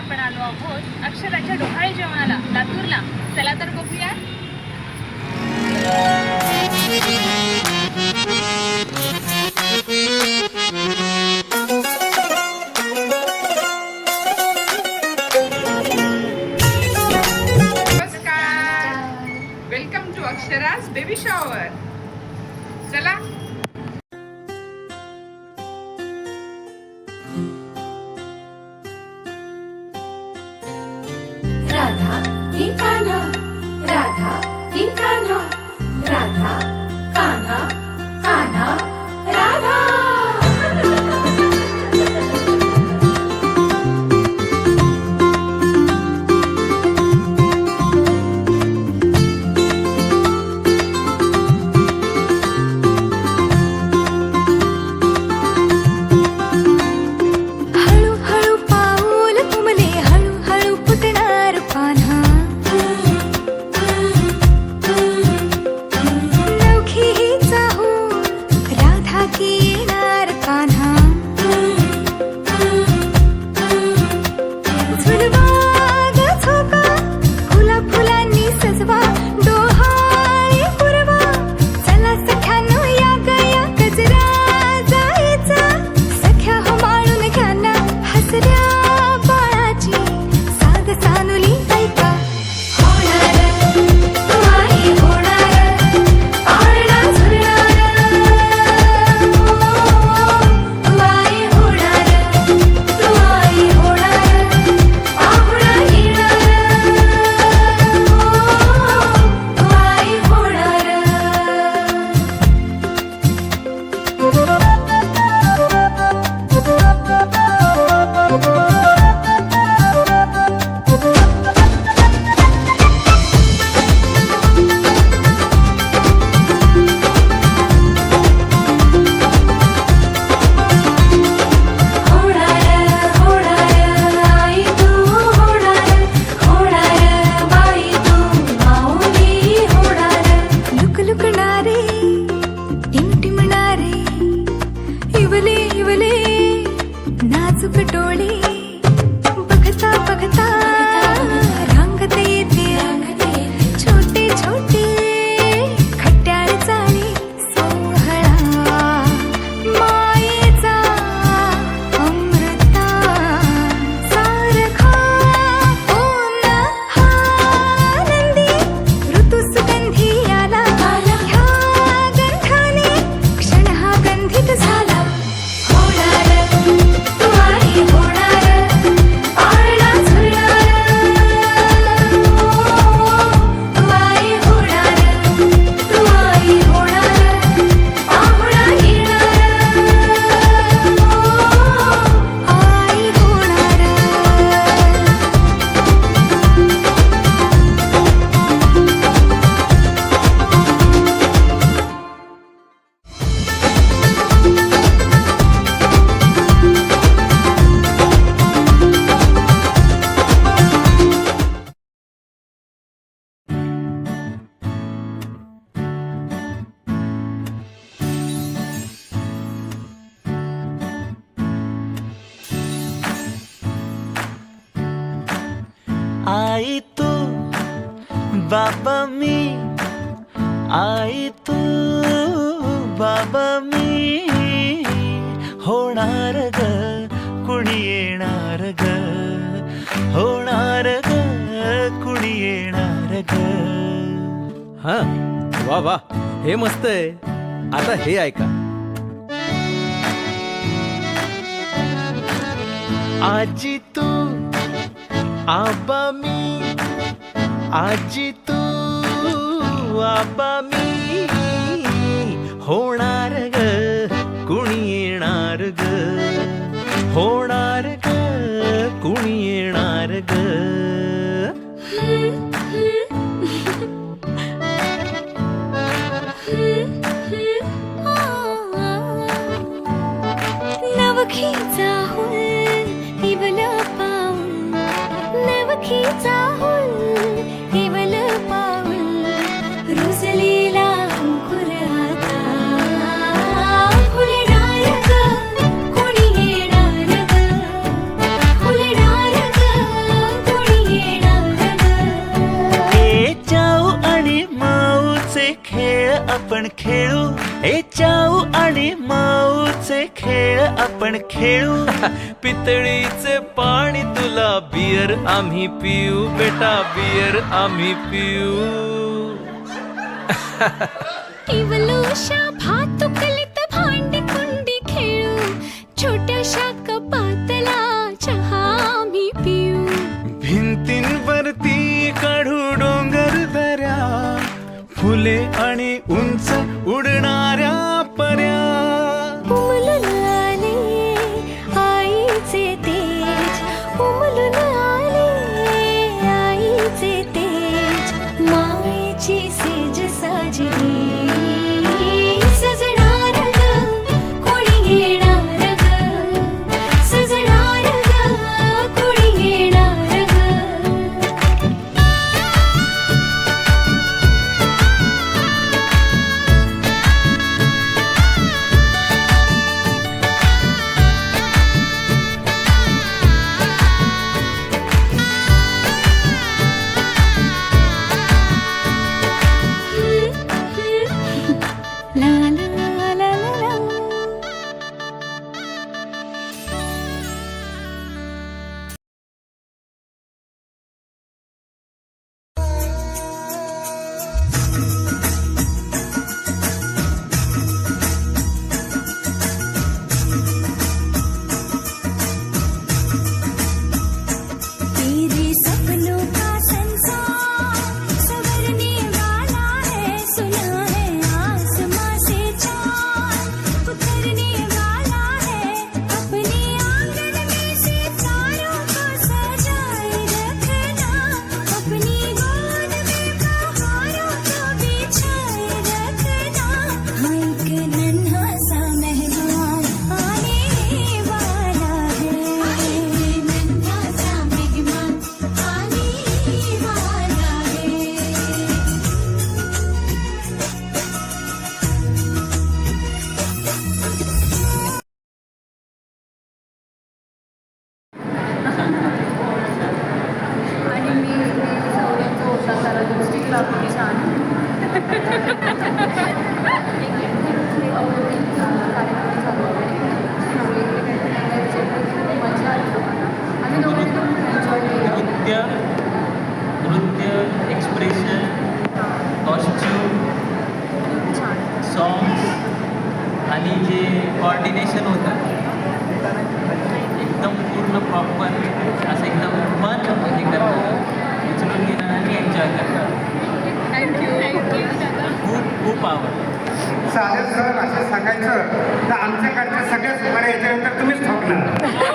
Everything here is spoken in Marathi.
आपण आलो आहोत अक्षराच्या डोहाळे जेवणाला लातूरला. चला तर बघूया. Welcome to Aksharaj baby shower. चला. राधा ही कान्हा, राधा ही कान्हा, राधा कान्हा, कान्हा राधा. आई तू बाबा मी, आई तू बाबा मी, होणार ग कुणी येणार ग, होणार ग कुणी येणार ग. हा वा वा, हे मस्त आहे. आता हे ऐका. आजी तू आबा मी, आजी तू आबा मी, होणार ग कुणी येणार ग, होणार ग कुणी येणार ग. नवखीचा हुल इवल पाऊल, नवखीचा हुल इवल पाऊल, रुजलेला अंकुर आता खेळू, ए चाऊ आणि माऊचे खेळ आपण खेळू. पितळीचे पाणी तुला, बियर आम्ही पिऊ बेटा, बियर आम्ही पिऊ. इवलूशा भातुकलीत भांडी कुंडी खेळू, छोट्याशा कपातला चहा आम्ही पिऊ. भिंतींवरती काढू डोंगर दऱ्या, फुले आणि उंच उडणाऱ्या पर्या. उमलून आले आईचे तेज, उमलून आले आईचे तेज, मायेची सेज साजली. सजणार ग कोणी येणार ग, सजणार ग कोणी येणार ग. La la la la la. तेरे सपनों का संसार संवरने वाला है, सुना है आसमां से चांद उतरने वाला है. अपने आंगन में सितारों को सजाए रखना, अपनी गोद में बहारों को बिछाए रखना. हाँ एक नन्हा सा मेहमान आने वाला है, नन्हा सा मेहमान आने वाला है. आणि मी सवयीचा होता त्याला लिपस्टिक लावली छान. मजा आली लोकांना. आम्ही दोघांनी खूप एन्जॉय केलं. नृत्य, एक्सप्रेशन, कॉस्ट्यूम, छान. सॉंग्स आणि जे कॉर्डिनेशन होतं एकदम पूर्ण प्रॉपर असं एकदम मन हे करतं, उचलून घेणं आणि एन्जॉय करणं. थँक्यू दादा. खूप खूप आवडलं. चालेल सर, असं सांगायचं तर आमच्याकडच्या सगळ्या सुमारे याच्यानंतर तुम्हीच ठोकणार.